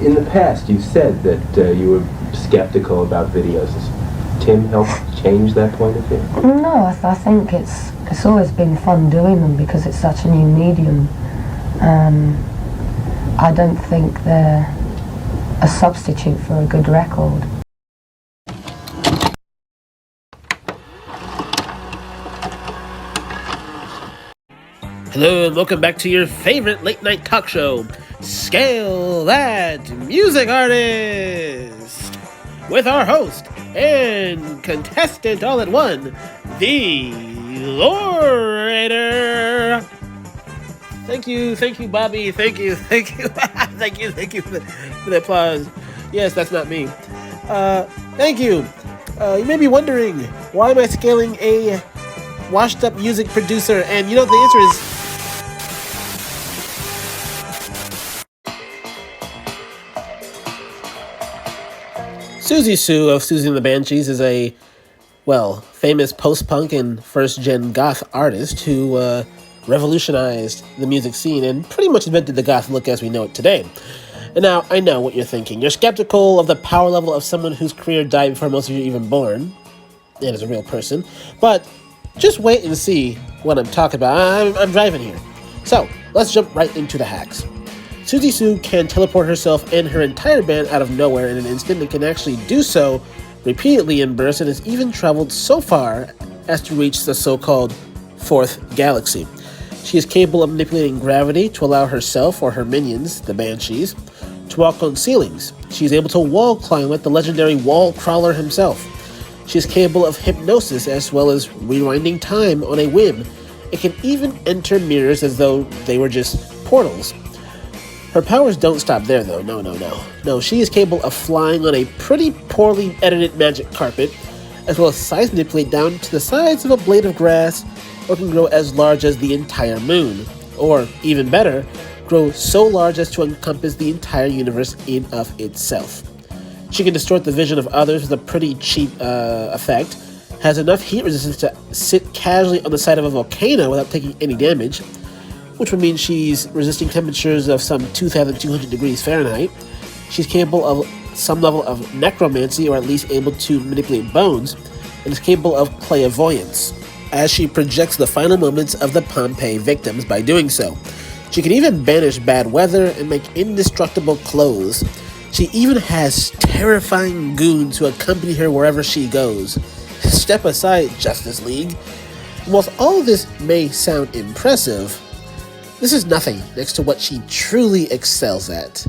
In the past, you said that you were skeptical about videos. Has Tim helped change that point of view? No, I think it's always been fun doing them because it's such a new medium. I don't think they're a substitute for a good record. Hello and welcome back to your favorite late night talk show, Scale That Music Artist, with our host and contestant all at one, the Lorator. Thank you, Bobby. Thank you, thank you for the applause. Yes, that's not me. Thank you. You may be wondering, why am I scaling a washed up music producer? And you know, the answer is Siouxsie Sioux of Siouxsie and the Banshees is a, famous post-punk and first-gen goth artist who revolutionized the music scene and pretty much invented the goth look as we know it today. And now, I know what you're thinking. You're skeptical of the power level of someone whose career died before most of you are even born, and is a real person, but just wait and see what I'm talking about. I'm driving here. So, let's jump right into the hacks. Siouxsie Sioux can teleport herself and her entire band out of nowhere in an instant and can actually do so repeatedly in bursts, and has even traveled so far as to reach the so-called fourth galaxy. She is capable of manipulating gravity to allow herself or her minions, the Banshees, to walk on ceilings. She is able to wall climb like the legendary wall crawler himself. She is capable of hypnosis as well as rewinding time on a whim. It can even enter mirrors as though they were just portals. Her powers don't stop there though, no. She is capable of flying on a pretty poorly edited magic carpet, as well as size manipulate down to the size of a blade of grass, or can grow as large as the entire moon. Or, even better, grow so large as to encompass the entire universe in of itself. She can distort the vision of others with a pretty cheap effect, has enough heat resistance to sit casually on the side of a volcano without taking any damage, which would mean she's resisting temperatures of some 2,200 degrees Fahrenheit. She's capable of some level of necromancy, or at least able to manipulate bones, and is capable of clairvoyance, as she projects the final moments of the Pompeii victims by doing so. She can even banish bad weather and make indestructible clothes. She even has terrifying goons who accompany her wherever she goes. Step aside, Justice League. And whilst all of this may sound impressive, this is nothing next to what she truly excels at: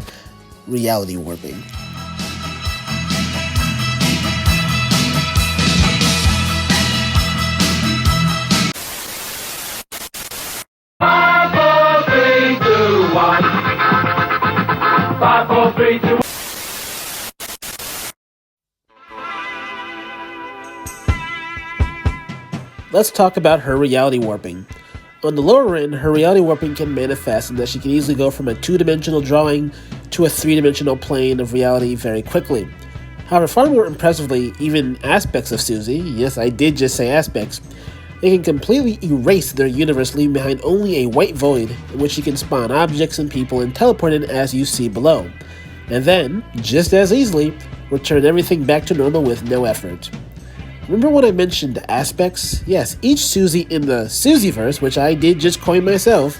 reality warping. Let's talk about her reality warping. On the lower end, her reality warping can manifest in that she can easily go from a two-dimensional drawing to a three-dimensional plane of reality very quickly. However, far more impressively, even aspects of Siouxsie, yes, I did just say aspects, they can completely erase their universe, leaving behind only a white void in which she can spawn objects and people and teleport in as you see below. And then, just as easily, return everything back to normal with no effort. Remember when I mentioned aspects? Yes, each Siouxsie in the Siouxsieverse, which I did just coin myself,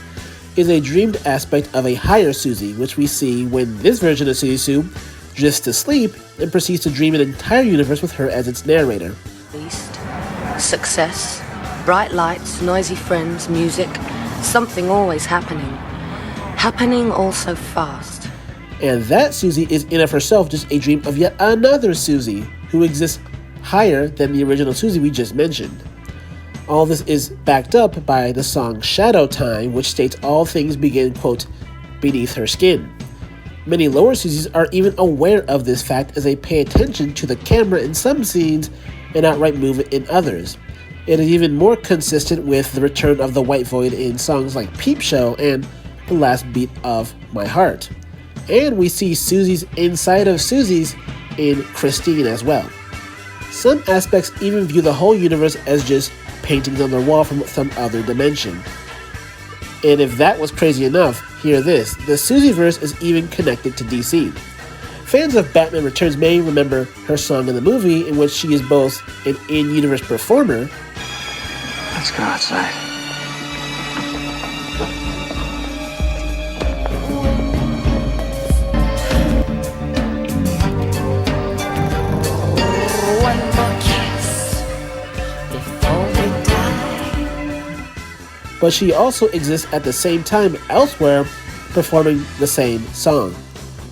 is a dreamed aspect of a higher Siouxsie, which we see when this version of Siouxsie Sioux drifts to sleep and proceeds to dream an entire universe with her as its narrator. Beast, success, bright lights, noisy friends, music, something always happening. Happening all so fast. And that Siouxsie is in of herself just a dream of yet another Siouxsie who exists higher than the original Siouxsie we just mentioned. All this is backed up by the song Shadow Time, which states all things begin, quote, beneath her skin. Many lower Siouxies are even aware of this fact as they pay attention to the camera in some scenes and outright move it in others. It is even more consistent with the return of the white void in songs like Peep Show and The Last Beat of My Heart. And we see Siouxies inside of Siouxies in Christine as well. Some aspects even view the whole universe as just paintings on their wall from some other dimension. And if that was crazy enough, hear this: the Siouxsieverse is even connected to DC. Fans of Batman Returns may remember her song in the movie, in which she is both an in-universe performer. Let's go outside. One more kiss before we die. But she also exists at the same time elsewhere, performing the same song.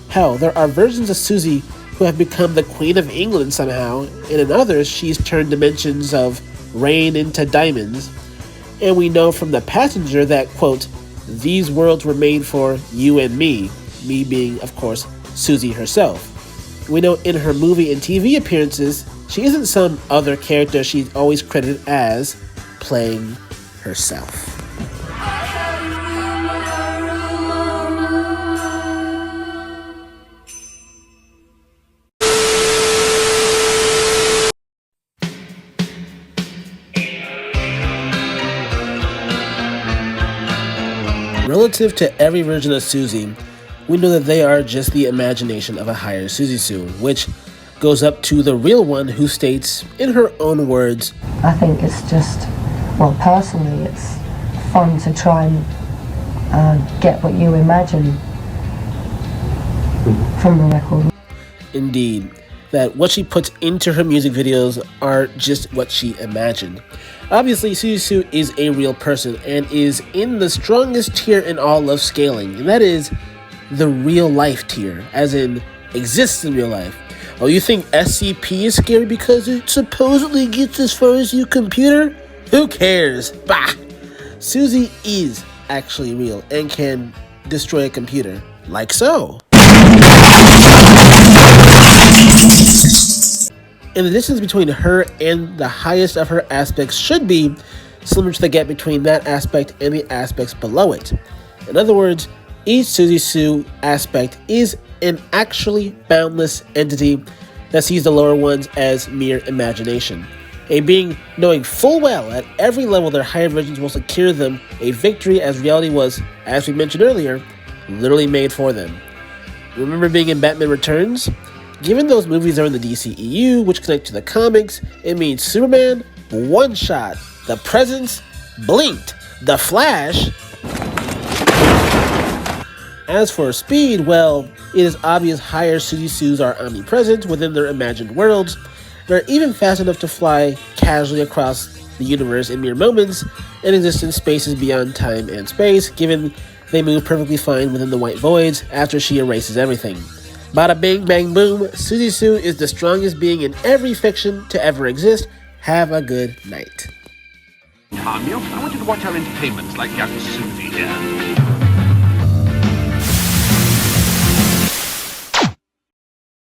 Hell, there are versions of Siouxsie who have become the Queen of England somehow, and in others she's turned dimensions of rain into diamonds. And we know from The Passenger that, quote, "These worlds were made for you and me being, of course, Siouxsie herself. We know in her movie and TV appearances, she isn't some other character she's always credited as playing herself. Relative to every version of Siouxsie, we know that they are just the imagination of a higher Siouxsie Sioux, which goes up to the real one who states, in her own words, I think it's just, well, personally, it's fun to try and get what you imagine from the record. Indeed, that what she puts into her music videos are just what she imagined. Obviously, Siouxsie Sioux is a real person and is in the strongest tier in all of scaling, and that is the real life tier, as in exists in real life. Oh, you think SCP is scary because it supposedly gets as far as your computer? Who cares? Bah! Siouxsie is actually real and can destroy a computer, like so. And the distance between her and the highest of her aspects should be similar to the gap between that aspect and the aspects below it. In other words, each Siouxsie Sioux aspect is an actually boundless entity that sees the lower ones as mere imagination. A being knowing full well at every level their higher versions will secure them a victory, as reality was, as we mentioned earlier, literally made for them. Remember being in Batman Returns? Given those movies are in the DCEU, which connect to the comics, it means Superman, one shot, the Presence, blinked, the Flash. As for speed, well, it is obvious higher Siouxsie Sioux are omnipresent within their imagined worlds. They're even fast enough to fly casually across the universe in mere moments and exist in spaces beyond time and space, given they move perfectly fine within the white voids after she erases everything. Bada bing bang boom, Siouxsie Sioux is the strongest being in every fiction to ever exist. Have a good night. Harm you. I want you to watch our entertainments like young Siouxsie here.